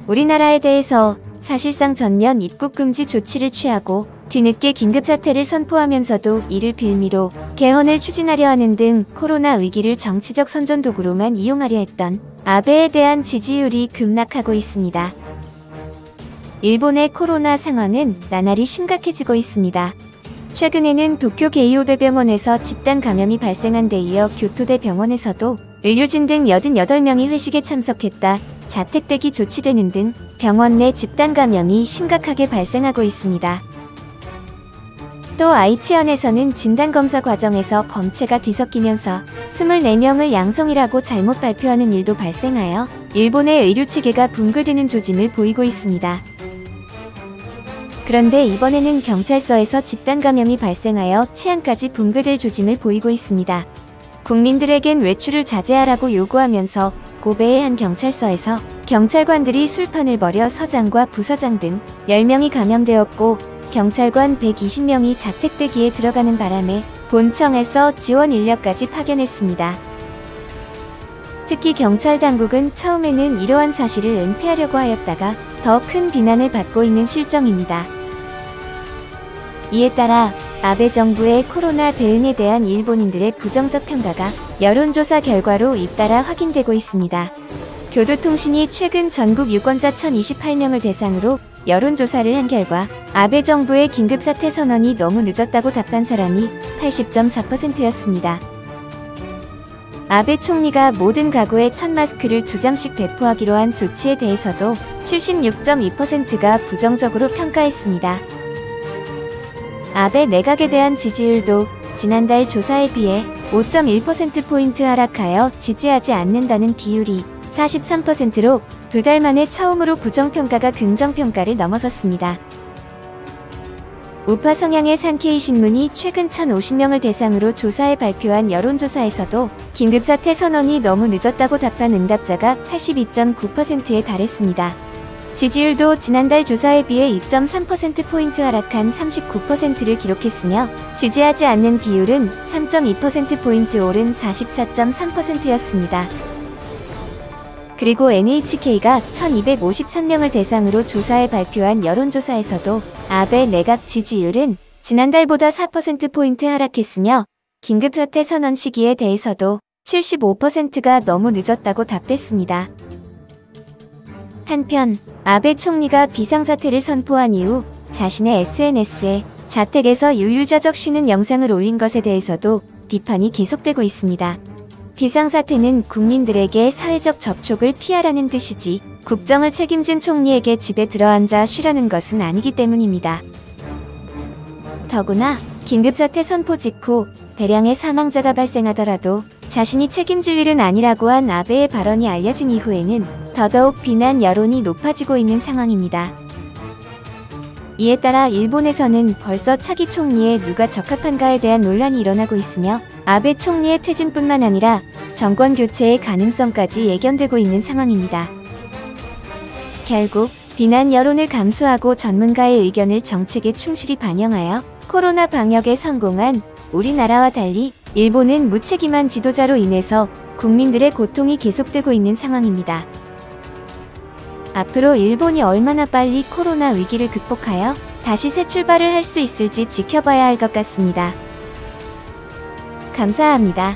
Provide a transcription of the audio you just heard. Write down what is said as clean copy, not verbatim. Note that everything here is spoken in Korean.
우리나라에 대해서 사실상 전면 입국 금지 조치를 취하고 뒤늦게 긴급사태를 선포하면서도 이를 빌미로 개헌을 추진하려 하는 등 코로나 위기를 정치적 선전도구로만 이용하려 했던 아베에 대한 지지율이 급락하고 있습니다. 일본의 코로나 상황은 나날이 심각해지고 있습니다. 최근에는 도쿄 게이오대병원에서 집단 감염이 발생한 데 이어 교토대 병원에서도 의료진 등 88명이 회식에 참석했다 자택대기 조치되는 등 병원 내 집단 감염이 심각하게 발생하고 있습니다. 또 아이치현에서는 진단검사 과정에서 검체가 뒤섞이면서 24명을 양성이라고 잘못 발표하는 일도 발생하여 일본의 의료체계가 붕괴되는 조짐을 보이고 있습니다. 그런데 이번에는 경찰서에서 집단 감염이 발생하여 치안까지 붕괴될 조짐을 보이고 있습니다. 국민들에겐 외출을 자제하라고 요구하면서 고베의 한 경찰서에서 경찰관들이 술판을 벌여 서장과 부서장 등 10명이 감염되었고 경찰관 120명이 자택대기에 들어가는 바람에 본청에서 지원 인력까지 파견했습니다. 특히 경찰 당국은 처음에는 이러한 사실을 은폐하려고 하였다가 더 큰 비난을 받고 있는 실정입니다. 이에 따라 아베 정부의 코로나 대응에 대한 일본인들의 부정적 평가가 여론조사 결과로 잇따라 확인되고 있습니다. 교도통신이 최근 전국 유권자 1028명을 대상으로 여론조사를 한 결과 아베 정부의 긴급사태 선언이 너무 늦었다고 답한 사람이 80.4%였습니다. 아베 총리가 모든 가구에 첫 마스크를 2장씩 배포하기로 한 조치에 대해서도 76.2%가 부정적으로 평가했습니다. 아베 내각에 대한 지지율도 지난달 조사에 비해 5.1%포인트 하락하여 지지하지 않는다는 비율이 43%로 2달 만에 처음으로 부정평가가 긍정평가를 넘어섰습니다. 우파 성향의 산케이 신문이 최근 1050명을 대상으로 조사해 발표한 여론조사에서도 긴급사태 선언이 너무 늦었다고 답한 응답자가 82.9%에 달했습니다. 지지율도 지난달 조사에 비해 2.3%포인트 하락한 39%를 기록했으며 지지하지 않는 비율은 3.2%포인트 오른 44.3%였습니다. 그리고 NHK가 1253명을 대상으로 조사해 발표한 여론조사에서도 아베 내각 지지율은 지난달보다 4%포인트 하락했으며 긴급사태 선언 시기에 대해서도 75%가 너무 늦었다고 답했습니다. 한편 아베 총리가 비상사태를 선포한 이후 자신의 SNS에 자택에서 유유자적 쉬는 영상을 올린 것에 대해서도 비판이 계속되고 있습니다. 비상사태는 국민들에게 사회적 접촉을 피하라는 뜻이지 국정을 책임진 총리에게 집에 들어앉아 쉬라는 것은 아니기 때문입니다. 더구나 긴급사태 선포 직후 대량의 사망자가 발생하더라도 자신이 책임질 일은 아니라고 한 아베의 발언이 알려진 이후에는 더더욱 비난 여론이 높아지고 있는 상황입니다. 이에 따라 일본에서는 벌써 차기 총리에 누가 적합한가에 대한 논란이 일어나고 있으며 아베 총리의 퇴진뿐만 아니라 정권 교체의 가능성까지 예견되고 있는 상황입니다. 결국 비난 여론을 감수하고 전문가의 의견을 정책에 충실히 반영하여 코로나 방역에 성공한 우리나라와 달리 일본은 무책임한 지도자로 인해서 국민들의 고통이 계속되고 있는 상황입니다. 앞으로 일본이 얼마나 빨리 코로나 위기를 극복하여 다시 새 출발을 할 수 있을지 지켜봐야 할 것 같습니다. 감사합니다.